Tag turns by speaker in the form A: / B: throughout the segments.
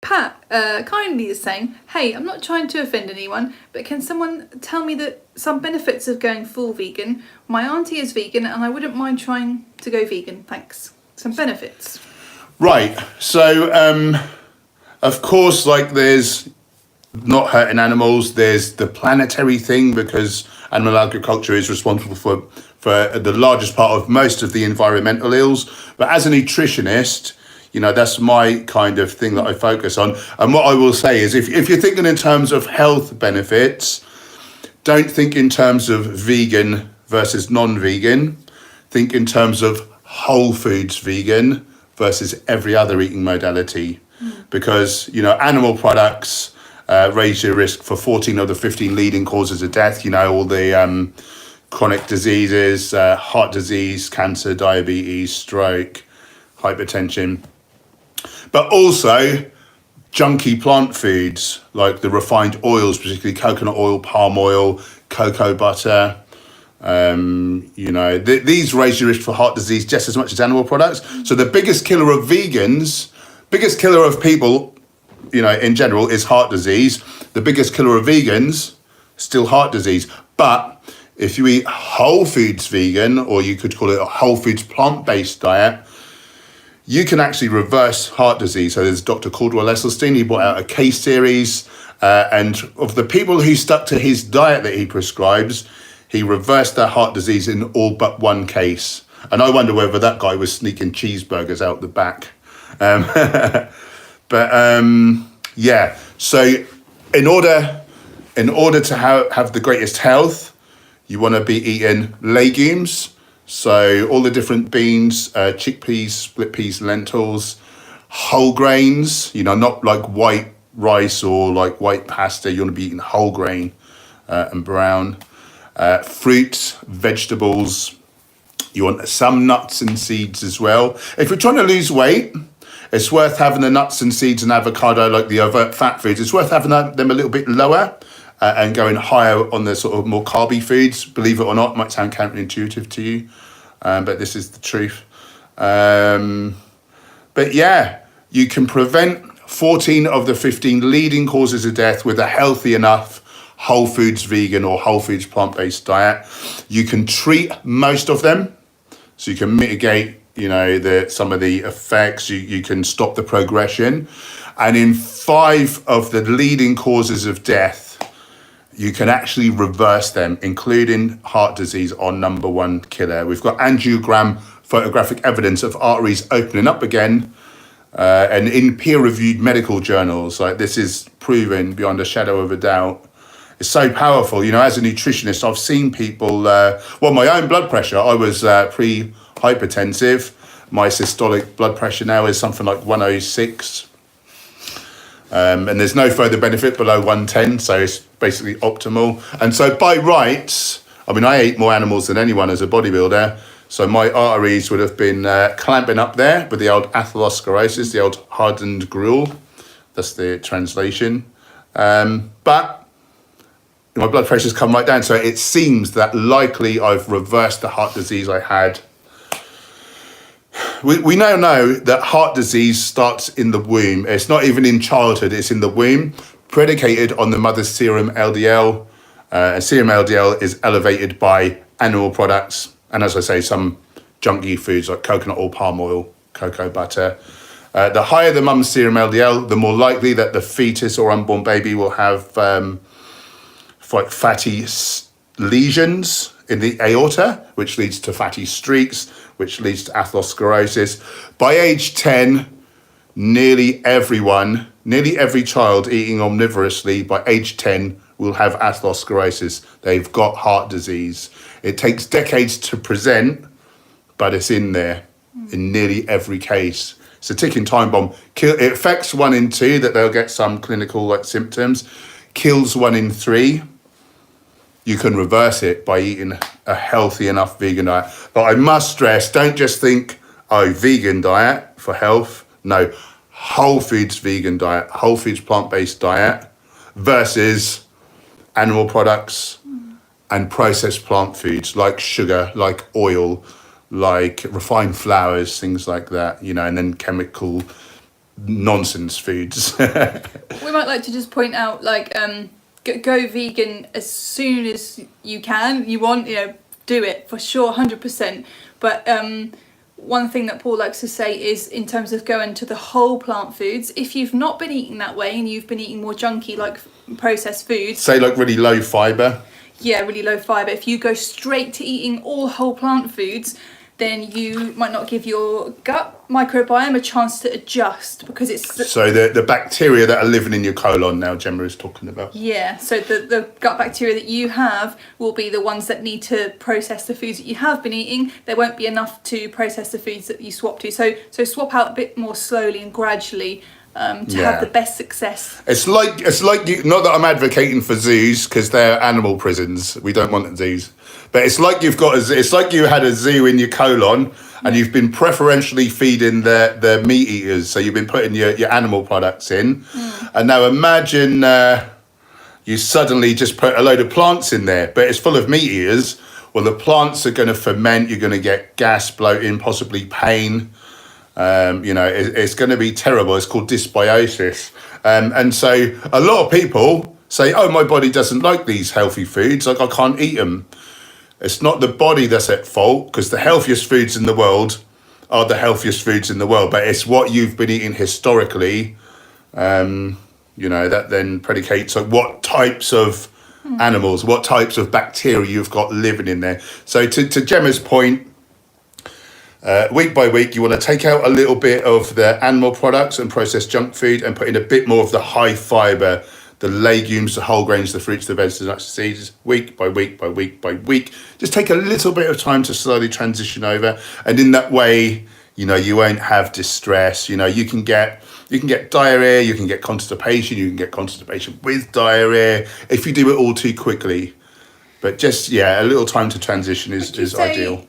A: Pat kindly is saying, hey, I'm not trying to offend anyone, but can someone tell me that some benefits of going full vegan? My auntie is vegan and I wouldn't mind trying to go vegan, thanks. Some benefits.
B: Right. So, of course, like there's not hurting animals. There's the planetary thing because animal agriculture is responsible for the largest part of most of the environmental ills. But as a nutritionist, that's my kind of thing that I focus on. And what I will say is if you're thinking in terms of health benefits, don't think in terms of vegan versus non-vegan. Think in terms of whole foods vegan versus every other eating modality. Because, animal products raise your risk for 14 of the 15 leading causes of death. All the chronic diseases, heart disease, cancer, diabetes, stroke, hypertension. But also junky plant foods like the refined oils, particularly coconut oil, palm oil, cocoa butter. These raise your risk for heart disease just as much as animal products. So the biggest killer of vegans, biggest killer of people, in general, is heart disease. The biggest killer of vegans, still heart disease. But if you eat whole foods vegan, or you could call it a whole foods plant-based diet, you can actually reverse heart disease. So there's Dr. Caldwell Esselstyn, he brought out a case series, and of the people who stuck to his diet that he prescribes, he reversed their heart disease in all but one case. And I wonder whether that guy was sneaking cheeseburgers out the back. So in order to have the greatest health, you want to be eating legumes. So all the different beans, chickpeas, split peas, lentils, whole grains, not like white rice or like white pasta. You want to be eating whole grain and brown. Fruits, vegetables. You want some nuts and seeds as well. If you're trying to lose weight, it's worth having the nuts and seeds and avocado, like the overt fat foods. It's worth having them a little bit lower and going higher on the sort of more carby foods. Believe it or not, might sound counterintuitive to you, but this is the truth. You can prevent 14 of the 15 leading causes of death with a healthy enough whole foods vegan or whole foods plant-based diet. You can treat most of them, so you can mitigate some of the effects. You can stop the progression, and in 5 of the leading causes of death, you can actually reverse them, including heart disease, our number one killer. We've got angiogram photographic evidence of arteries opening up again, and in peer-reviewed medical journals. Like, this is proven beyond a shadow of a doubt. It's so powerful. As a nutritionist, I've seen people, my own blood pressure, I was pre-hypertensive. My systolic blood pressure now is something like 106. And there's no further benefit below 110, so it's basically optimal. And so by rights, I ate more animals than anyone as a bodybuilder, so my arteries would have been clamping up there with the old atherosclerosis, the old hardened gruel. That's the translation. But my blood pressure's come right down, so it seems that likely I've reversed the heart disease I had. We now know that heart disease starts in the womb. It's not even in childhood, it's in the womb, predicated on the mother's serum LDL. Serum LDL is elevated by animal products, and as I say, some junky foods like coconut oil, palm oil, cocoa butter. The higher the mum's serum LDL, the more likely that the fetus or unborn baby will have fatty lesions in the aorta, which leads to fatty streaks, which leads to atherosclerosis. By age 10, nearly every child eating omnivorously by age 10 will have atherosclerosis. They've got heart disease. It takes decades to present, but it's in there in nearly every case. It's a ticking time bomb. It affects 1 in 2 that they'll get some clinical symptoms, kills 1 in 3. You can reverse it by eating a healthy enough vegan diet. But I must stress, don't just think, vegan diet for health. No, whole foods vegan diet, whole foods plant-based diet versus animal products and processed plant foods like sugar, like oil, like refined flours, things like that, and then chemical nonsense foods.
A: We might like to just point out, like, go vegan as soon as you can. You want, do it for sure, 100%. But one thing that Paul likes to say is, in terms of going to the whole plant foods, if you've not been eating that way and you've been eating more junky, like processed foods,
B: Say like really low fibre.
A: yeah, really low fibre, if you go straight to eating all whole plant foods, then you might not give your gut microbiome a chance to adjust, because it's...
B: So the bacteria that are living in your colon now, Gemma is talking about.
A: Yeah, so the gut bacteria that you have will be the ones that need to process the foods that you have been eating. There won't be enough to process the foods that you swap to. So swap out a bit more slowly and gradually to have the best success.
B: It's like you, not that I'm advocating for zoos, because they're animal prisons. We don't want zoos. But it's like it's like you had a zoo in your colon, and you've been preferentially feeding the meat eaters. So you've been putting your animal products in. And now imagine you suddenly just put a load of plants in there, but it's full of meat eaters. Well, the plants are going to ferment. You're going to get gas, bloating, possibly pain. It's going to be terrible. It's called dysbiosis. And so a lot of people say, oh, my body doesn't like these healthy foods. Like, I can't eat them. It's not the body that's at fault, because the healthiest foods in the world are the healthiest foods in the world. But it's what you've been eating historically, that then predicates like what types of animals, what types of bacteria you've got living in there. So to Gemma's point, week by week, you want to take out a little bit of the animal products and processed junk food and put in a bit more of the high fibre, the legumes, the whole grains, the fruits, the vegetables, the nuts, the seeds, week by week by week by week. Just take a little bit of time to slowly transition over. And in that way, you won't have distress. You can get diarrhea, you can get constipation, you can get constipation with diarrhea if you do it all too quickly. But just, a little time to transition is ideal.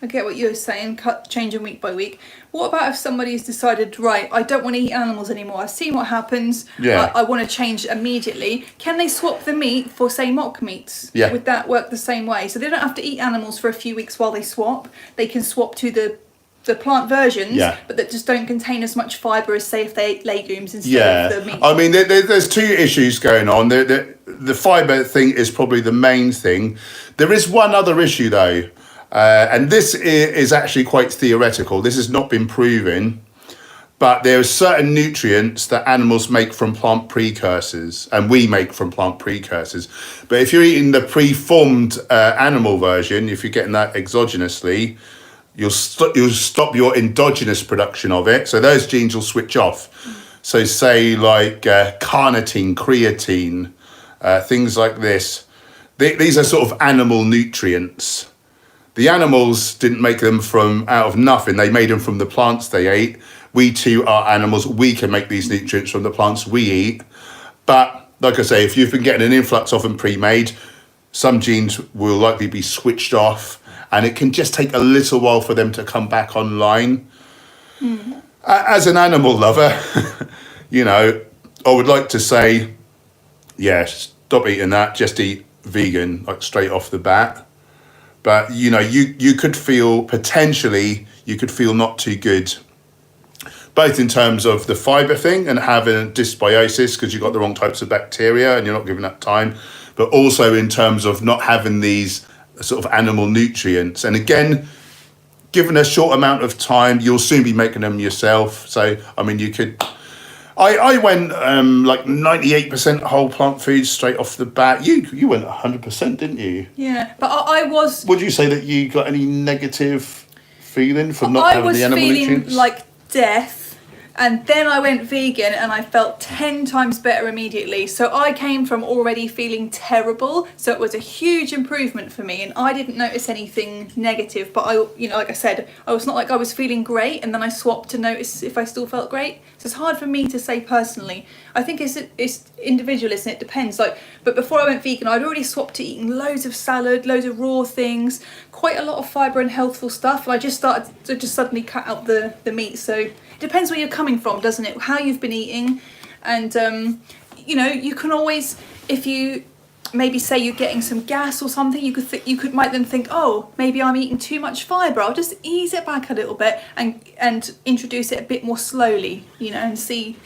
A: I get what you're saying, changing week by week. What about if somebody's decided, right, I don't want to eat animals anymore, I've seen what happens, I want to change immediately. Can they swap the meat for, say, mock meats?
B: Yeah.
A: Would that work the same way? So they don't have to eat animals for a few weeks while they swap. They can swap to the plant versions, but that just don't contain as much fibre as, say, if they ate legumes instead of the meat.
B: I mean, there's two issues going on. The fibre thing is probably the main thing. There is one other issue, though. And this is actually quite theoretical. This has not been proven, but there are certain nutrients that animals make from plant precursors, and we make from plant precursors. But if you're eating the preformed animal version, if you're getting that exogenously, you'll stop your endogenous production of it. So those genes will switch off. So say like carnitine, creatine, things like this. These are sort of animal nutrients. The animals didn't make them from out of nothing. They made them from the plants they ate. We too are animals. We can make these nutrients from the plants we eat. But like I say, if you've been getting an influx of them pre-made, some genes will likely be switched off, and it can just take a little while for them to come back online. As an animal lover, I would like to say, stop eating that. Just eat vegan, like straight off the bat. But, you could feel not too good, both in terms of the fibre thing and having dysbiosis because you've got the wrong types of bacteria and you're not giving that time, but also in terms of not having these sort of animal nutrients. And again, given a short amount of time, you'll soon be making them yourself. So, I mean, you could... I went like 98% whole plant foods straight off the bat. You went 100%, didn't you?
A: Yeah, but I was...
B: Would you say that you got any negative feeling from not having the animal nutrients?
A: I was feeling like death, and then I went vegan and I felt 10 times better immediately. So I came from already feeling terrible, so it was a huge improvement for me, and I didn't notice anything negative. But like I said, I was not like I was feeling great and then I swapped to notice if I still felt great. So it's hard for me to say personally. I think it's individualist and it depends. But before I went vegan, I'd already swapped to eating loads of salad, loads of raw things, quite a lot of fibre and healthful stuff. And I just started to just suddenly cut out the meat. So it depends where you're coming from, doesn't it? How you've been eating, and you can always, if you maybe say you're getting some gas or something, you might then think, oh, maybe I'm eating too much fibre. I'll just ease it back a little bit and introduce it a bit more slowly, and see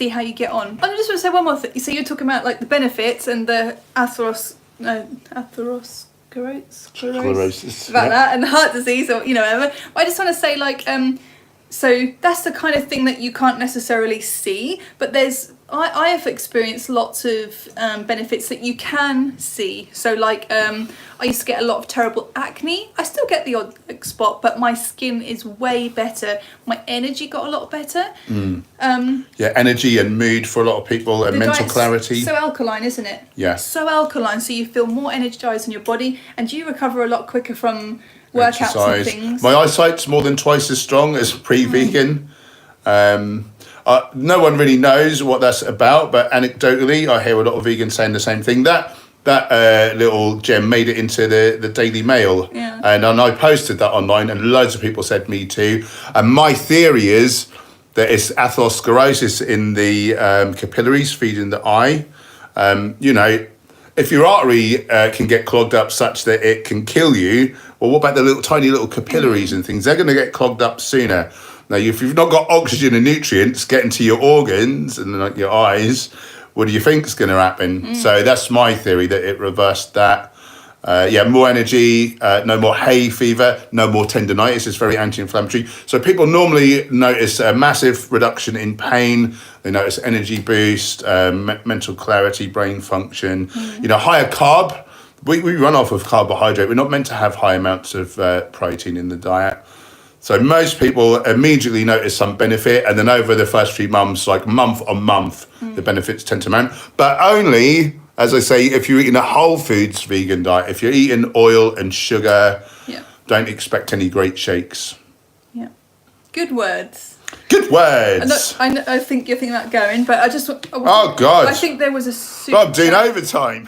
A: how you get on. I just want to say one more thing. So you're talking about like the benefits and the atherosclerosis about that, and the heart disease, or whatever. I just want to say, like, so that's the kind of thing that you can't necessarily see, but I have experienced lots of benefits that you can see. So like I used to get a lot of terrible acne. I still get the odd spot, but my skin is way better. My energy got a lot better.
B: Energy and mood for a lot of people, and mental clarity.
A: So alkaline, isn't it?
B: Yeah.
A: So alkaline, so you feel more energized in your body, and you recover a lot quicker from workouts
B: exercise.
A: And things.
B: My eyesight's more than twice as strong as pre-vegan. No one really knows what that's about, but anecdotally, I hear a lot of vegans saying the same thing. That little gem made it into the Daily Mail, and I posted that online, and loads of people said me too. And my theory is that it's atherosclerosis in the capillaries feeding the eye. If your artery can get clogged up such that it can kill you, well, what about the tiny little capillaries and things? They're going to get clogged up sooner. Now, if you've not got oxygen and nutrients getting to your organs and like your eyes, what do you think is going to happen? So that's my theory, that it reversed that. More energy, no more hay fever, no more tendinitis. It's very anti-inflammatory. So people normally notice a massive reduction in pain. They notice energy boost, mental clarity, brain function. Higher carb. We run off of carbohydrate. We're not meant to have high amounts of protein in the diet. So most people immediately notice some benefit, and then over the first few months, like month on month, the benefits tend to mount. But only, as I say, if you're eating a whole foods vegan diet. If you're eating oil and sugar, don't expect any great shakes.
A: Yeah. Good words.
B: Good words.
A: I think you're thinking about going, but I just...
B: Oh, God.
A: I think there was a...
B: I'm doing overtime.